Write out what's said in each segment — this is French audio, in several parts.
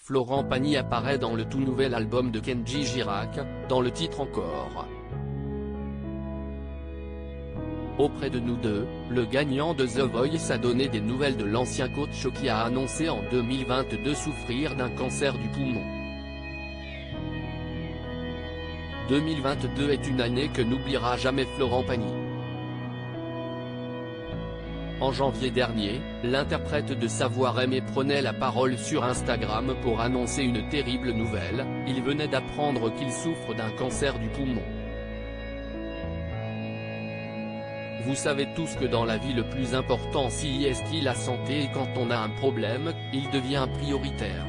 Florent Pagny apparaît dans le tout nouvel album de Kenji Girac, dans le titre Encore. Auprès de nous deux, le gagnant de The Voice a donné des nouvelles de l'ancien coach qui a annoncé en 2022 souffrir d'un cancer du poumon. 2022 est une année que n'oubliera jamais Florent Pagny. En janvier dernier, l'interprète de Savoir Aimer prenait la parole sur Instagram pour annoncer une terrible nouvelle, il venait d'apprendre qu'il souffre d'un cancer du poumon. Vous savez tous que dans la vie le plus important c'est la santé et quand on a un problème, il devient prioritaire.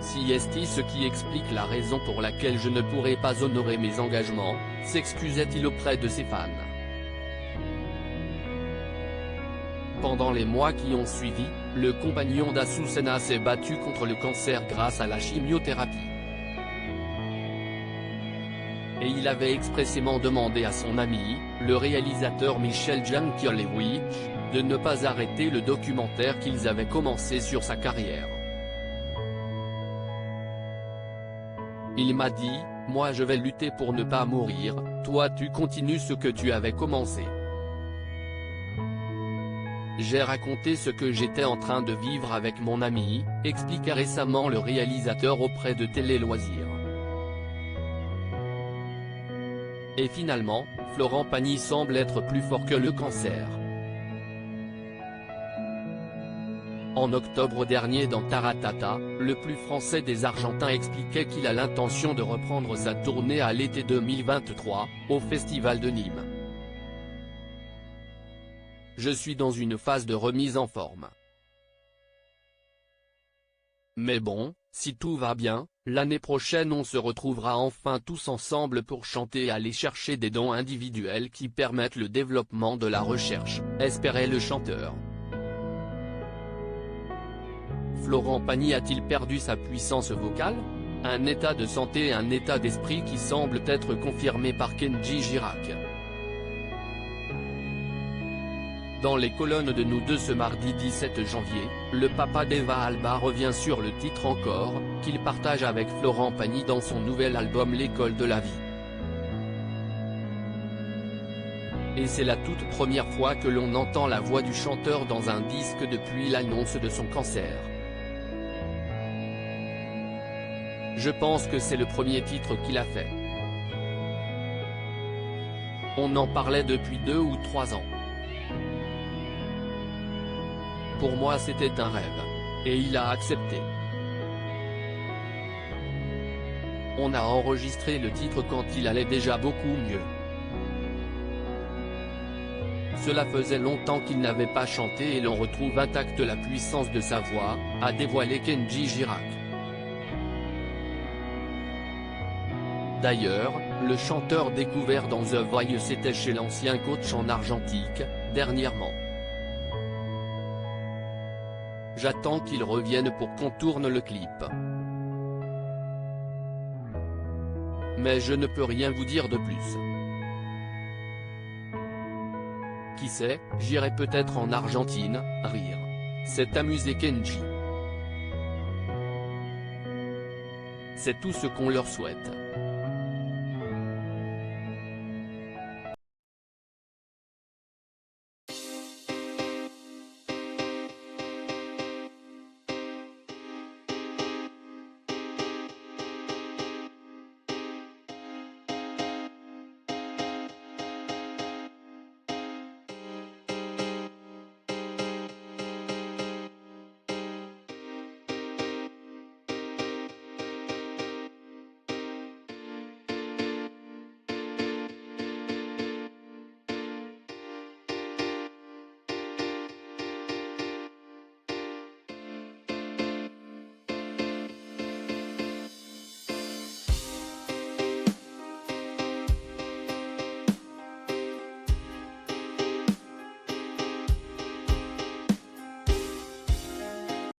C'est ce qui explique la raison pour laquelle je ne pourrai pas honorer mes engagements, s'excusait-il auprès de ses fans. Pendant les mois qui ont suivi, le compagnon d'Azucena s'est battu contre le cancer grâce à la chimiothérapie. Et il avait expressément demandé à son ami, le réalisateur Michel Jankiewicz, de ne pas arrêter le documentaire qu'ils avaient commencé sur sa carrière. Il m'a dit, « Moi je vais lutter pour ne pas mourir, toi tu continues ce que tu avais commencé. » J'ai raconté ce que j'étais en train de vivre avec mon ami, expliqua récemment le réalisateur auprès de Télé Loisirs. Et finalement, Florent Pagny semble être plus fort que le cancer. En octobre dernier dans Taratata, le plus français des Argentins expliquait qu'il a l'intention de reprendre sa tournée à l'été 2023, au Festival de Nîmes. Je suis dans une phase de remise en forme. Mais bon, si tout va bien, l'année prochaine on se retrouvera enfin tous ensemble pour chanter et aller chercher des dons individuels qui permettent le développement de la recherche, espérait le chanteur. Florent Pagny a-t-il perdu sa puissance vocale? Un état de santé et un état d'esprit qui semblent être confirmés par Kenji Girac. Dans les colonnes de Nous deux ce mardi 17 janvier, le papa d'Eva Alba revient sur le titre Encore, qu'il partage avec Florent Pagny dans son nouvel album L'école de la vie. Et c'est la toute première fois que l'on entend la voix du chanteur dans un disque depuis l'annonce de son cancer. Je pense que c'est le premier titre qu'il a fait. On en parlait depuis 2 ou 3 ans. Pour moi c'était un rêve. Et il a accepté. On a enregistré le titre quand il allait déjà beaucoup mieux. Cela faisait longtemps qu'il n'avait pas chanté et l'on retrouve intacte la puissance de sa voix, a dévoilé Kenji Girac. D'ailleurs, le chanteur découvert dans The Voice était chez l'ancien coach en argentique, dernièrement. J'attends qu'il revienne pour qu'on tourne le clip. Mais je ne peux rien vous dire de plus. Qui sait, j'irai peut-être en Argentine, rire. S'est amusé Kenji. C'est tout ce qu'on leur souhaite.